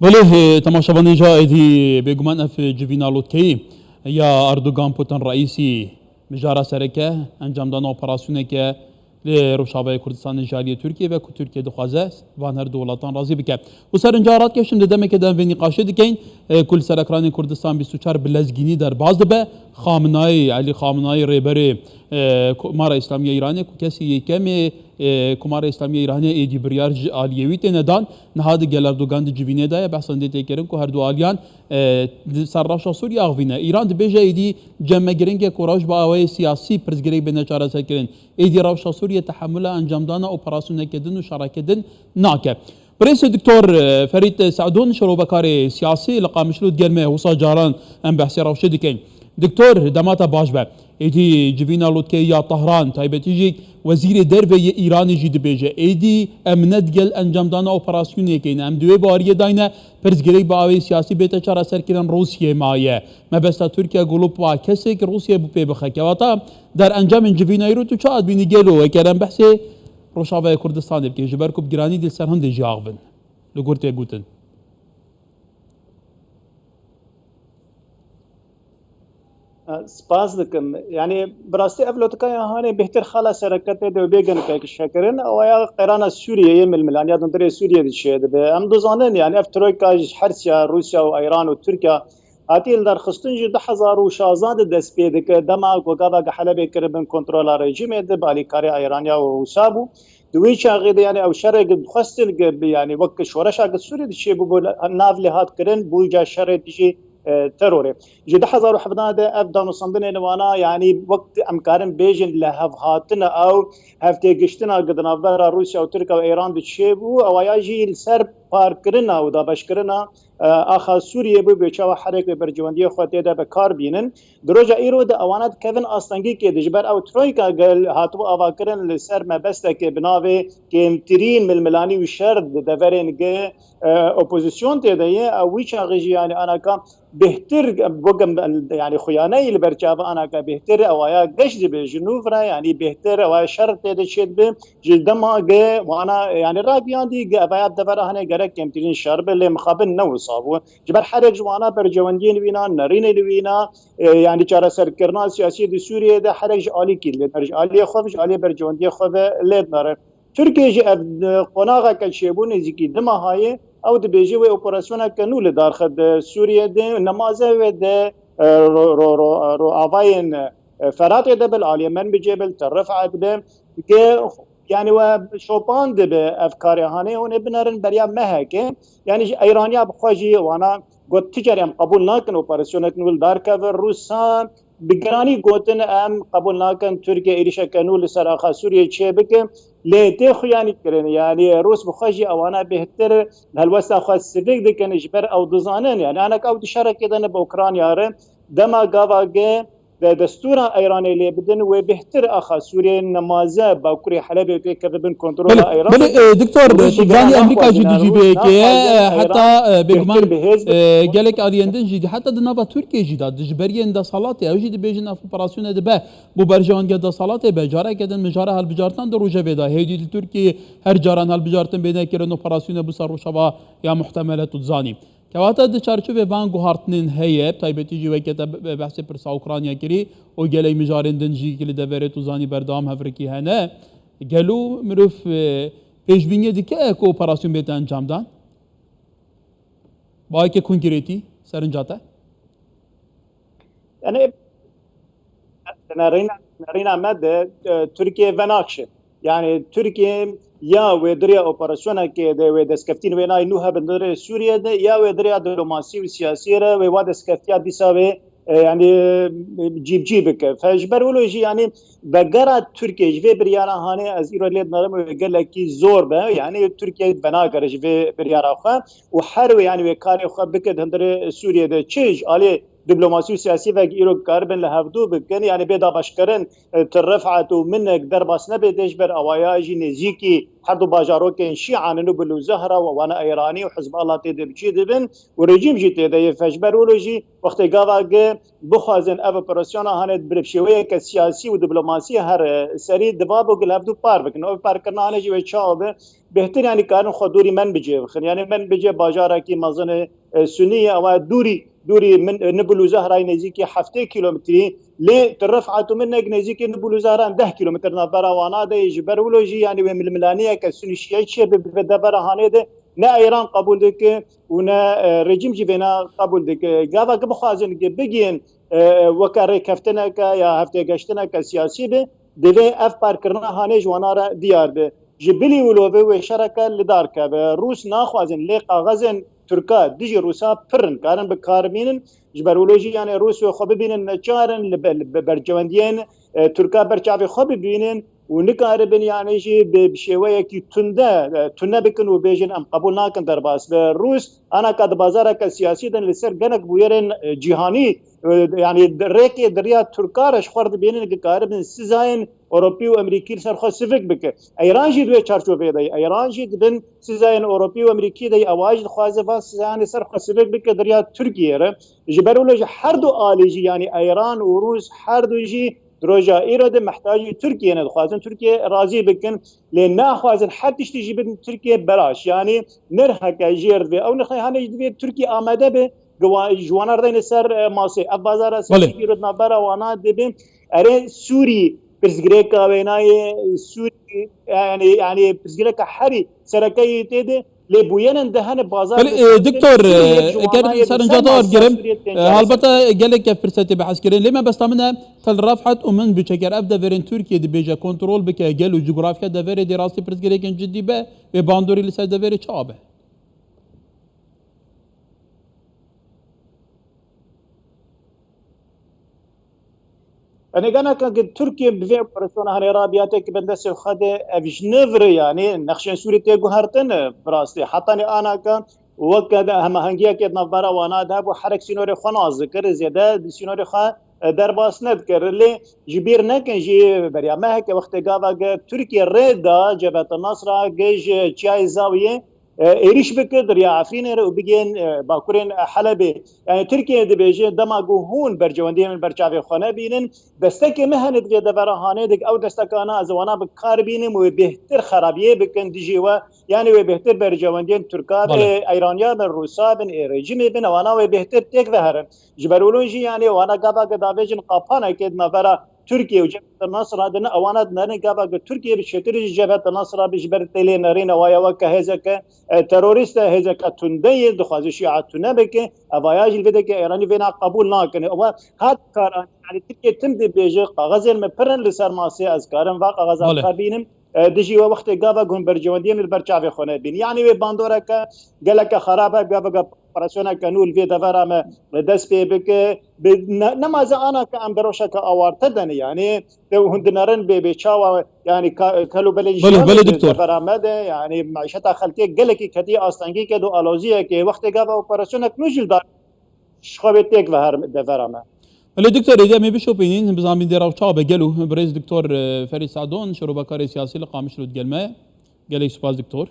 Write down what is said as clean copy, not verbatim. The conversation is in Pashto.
بله تماشاوان جایدی بگمان اف جوینالوت کی یا اردوغان پوتن رئیسی مجارا سرکه انجام دادن اپراسیونه که لروشاوای کردستان جاری ترکیه و ترکیه دخوازه وان هر دولتان راضی بکه و سر انجارات که شمده دمه که دم و نقاشه دکین کل سرکران کردستان 24 بلزگینی در باز دبه خامنای علی خامنای ریبر کمار اسلامی ایرانی که کسی کمی کمار اسلامی ایرانی ایدی بریار عالیوی تندان نهاد گلردوگان جوینه دای بحثنده تکرم که هر دو عالیان سرراشا سوریا آغوینه ایران دبیجه ایدی جمع گرنگ کوراج با آوای سیاسی پرزگری بین چاره سکرین ایدی راشا سوریا تحمل انجام دانا اپراسیون کدن و شراکدن ناکه برئيس الدكتور فريد سعدون شروع بكاري سياسي لقى مشلود جرمه وصا جاران ام بحثي روشدي كين دكتور دماتا باجبه ايدي جبينا لوتكي يا طهران تايبتيجي وزير دربه ايراني جي دبيجه ايدي امنت جل انجام دانا اوبراسيون كين ام دوي باريه داينه پرزگری باوی سیاسی بیت چرا سر کردن روسیه مایه ما بستا ترکیه گلوب و کسی که روسیه بپی بخکه واتا در انجام جوینایی رو تو چاد بینی گلو کردن بحث روشاوای کردستان بکن جبر کب گرانی دل سرهند جاغبن لگورتی گوتن سپاس دکم یعنی براستی افلوتکا هانه بهتر خلا سرکت دو بیگن که شکرن او یا قران سوریه ململان یا دندره سوریه دشید به ام دوزانن یعنی افترویکا حرسیا روسیا و ایران و ترکیه هاتیل در خستن جد 1016 دست پیدا که دما وقابا حلبه کربن کنترل رژیم ده بالی کاری ایرانیا و حسابو دوی چاغید یعنی او شرق خستل یعنی وقت شورش اگه سوریه دشی بو ناف لهات کرن بو جا شر دشی تروري جد 1017 افدان صندن وانا يعني وقت امكارن بيجن لهف هاتنا او هفتي قشتنا قدنا برا روسيا وتركيا وايران بتشيبو او ياجي السر باركرنا ودا بشكرنا اخا سوريا بو بيچا حركه برجونديه خوته ده بكار بينن دروجا ايرو ده اوانات كيفن استنگي كي دجبر او ترويكا قال هاتو اواكرن لسر ما بستك بناوي كيمترين ململاني وشرد دفرين اوبوزيسيون تي او ويچا غجي يعني انا كان بهتر بقم يعني خيانه اللي برجابه انا بهتر او يا قشد بجنوفرا يعني بهتر او شرط ده شد به جلدما جه وانا يعني رابيان دي ابيات دفر هنا جرك كمتين شرب اللي مخابن نو صابو جبر حرج وانا برجوندين وينا نرين وينا يعني چاره سر کرنا سیاسی د سوریه ده حرج عالی کی برج عالی خوفش عالی برجوندی خوف لید نره ترکیه قناغه کشبون زکی دما های او د بیجی و اپراسیون کنو له داخل سوریه ده نمازه و ده رو آواین فرات ده بالعالی من بجبل ترفع ده که يعني وشوبان ده بافكار هانه هون بنرن بريا مهكه يعني ايرانيا بخوجي وانا قلت تجاري قبول ناكن اوبراسيون كنول داركا روسان بگرانی گوتن ام قبول ناکن ترکیه ایریشا کنول سراخا سوریه چه بکن لیتی خیانی کرن یعنی روس بخوشی اوانا بهتر هلوستا خواست سفیک دکن اجبر او دزانن یعنی انا که او دشارك دن با اوکرانیا ره دما گاواگه دستور ایرانی لی بدن و بهتر اخا سوریه نمازه با کوری حلب که بن کنترل ایران بله دکتر تجانی امریکا جدی به که حتی بگمان گلک آریندن جدی حتی دنوا ترکیه جدا دجبری اند صلاته او جدی بیجن اپراسیون ده به بو برجان گد صلاته به جاره کدن مجاره هل بجارتن دروجه بدا هیدی ترکیه هر جاران هل بجارتن بدا کرن اپراسیون بو سر شوا یا محتملات تزانی كواتا د چارچوبه وان گوهارتنین هیه تایبتی جوی که بحث پرسا اوکراینیا کری او گلی مجارندن جی کلی دوره تو زانی بردام هفرکی هنه گلو مروف پیشبینی دیگه اکو اپراسیون بیت انجام دان با که کنکریتی سرنجاته يعني نارينا مد تركيا فناكش يعني تركيا یا ودریا اپراسیون که ده و دسکفتین و نای نوها بندر سوریه ده یا ودریا دیپلماسی و سیاسی را و دسکفتیا دیسا و يعني جيب که فجبر ولوجي يعني بقرا تركيا جي بريانا هاني از ايرليد نرم وقال لك زور به يعني تركيا بنا كرج في بريانا خا وحرو يعني وكاري خا بكد هندر سوريا ده تشيج علي دبلوماسي سیاسی و ایرو کاربن لهفدو بکن یعنی بيدا باشکرن ترفعت منك درباس نبدش بر اواياجي نزيكي حدو باجاروكين شيعان نوبل زهره وانا ايراني وحزب الله تيدي بشي دبن ورجيم جي تيدي فجبرولوجي وقت قاوا بخوازن اف اوبراسيونا هانت بربشويه كسياسي ودبلوماسي هر سري دبابو لهفدو بار بكن او بار كنا هانجي وچاوب بهتر يعني كانوا خدوري من بجي يعني من بجي باجارا كي مازن سنيه او دوری من نبلو زهرای نزدیکی 7 کیلومتری لی ترفعت منك نزدیکی نبلو زهران 10 کیلومتر نبرا وانا ده جبرولوجي يعني ململانيه كسنشيه شيء بدبره هانه ده نا ایران قبول دك ونا رژیم جبنا قبول دك گاوا بخوازن بگین وکاره کفتنه که یا هفته گشتنه که سیاسی به دوی اف پار کرنا هانه جوانا را دیار به جبلی ولوبه و شرکه لدار که روس ناخوازن لی قاغزن ترکا دیجی روسا پرن کارن به کارمینن جبرولوژی یعنی روس و خوب ببینن چارن برجواندین ترکا برچاوی خوب ببینن و نکاره بین یعنی جی بشویه کی تنده بکن و بیجن ام قبول ناکن در باس به روس انا کد بازار که سیاسی دن لسر گنک بویرن جهانی يعني ريكي دريا تركارش خورد بينن كاربن سيزاين اوروبي وامريكي سر خو سيفيك بك ايران جي دوي چارچو بيداي ايران جي دبن سيزاين اوروبي وامريكي داي اواج خوازه سيزاين سر خو سيفيك بك دريا تركيا ر جبرولوج هر دو اليجي يعني ايران وروس هر دو جي دروجا ايراد محتاج تركيا ندخوازن تركيا راضي بكن لان خوازن حتى تجي بن تركيا بلاش يعني نرهك جير او نخلي هاني تركيا اماده به جوانار دین سر ماسه اب بازار سیاسی رو نبره وانا دبیم اره سوری پرزگریک وینای سوری يعني پرزگریک حری سرکایی تیده لبوینن دهن بازار دكتور كان صار انجدار جرم هالبتا قالك فرصتي بعسكرين لما بس طمنا تل رفعت ومن بشكر ابدا فيرن تركيا دي بيجا كنترول بك قالوا جغرافيا دا فيري دراسه برزگریک جدي به باندوري لسه دا فيري چابه أنا قلنا كان تركيا بفيع برسونا هني رابياتك بندس خده أفجنفر يعني نخشين سوري تيجو هرتن براستي حتى أنا كان وكذا هم هنجيا كده نبرة وانا ده بو حرك سينوري خناز ذكر زيادة سينوري خا درباس نذكر اللي جبير نكن جي بريا ما هيك وقت قابا تركيا ريدا جبهة النصر جيش تشاي زاوية إيريش بكدر يا عفرين وبيجين باكورين حلبي يعني تركيا دبيجي دماغو هون برجواندين من برشافي خانه بينن دستك مهنة في دفرهانه دك أو دستكانا أزوانا بكار بينن وبهتر خرابية بكن دجيوا يعني وبهتر برجواندين تركا إيرانيا من روسا من رجيم بين وانا وبهتر تك ظهرن جبرولوجي يعني وانا قابا قدابيجن قابانا كد نفرا تركيا وجبهة النصر هذا أوانات نرين قابا تركيا بشكل جبهة النصر بجبر تلي نرين ويا وكهزك تروريست هزك تندي دخوازي شيعة تنبك أباياج الفيدك إيراني فينا قبول ناكن هو هاد كار يعني تركيا تمدي بيجي غزل مبرن لسر ماسي أذكارن واقع غزل خبينم دجي وقت قابا هم برجواندين البرشافي خونه بين يعني باندورا قالك خرابه قابا برسونا كانول في دفرا ما دس بك نماز انا كان بروشا كاوارتدن يعني هندنارن بيچاوا يعني كلو بله دكتور دفرا مد يعني معيشتها خلتي قالك كدي استانگي كدو الوزيه كي وقت قابا برسونا نوجل دار شخوبتك وهر دفرا ما بله دكتور اذا ما بشو بينين بزامين ديراو چابه قالوا بريز دكتور فريد سعدون شروع بكاري سياسي لقامش رود قال ما قال سباز دكتور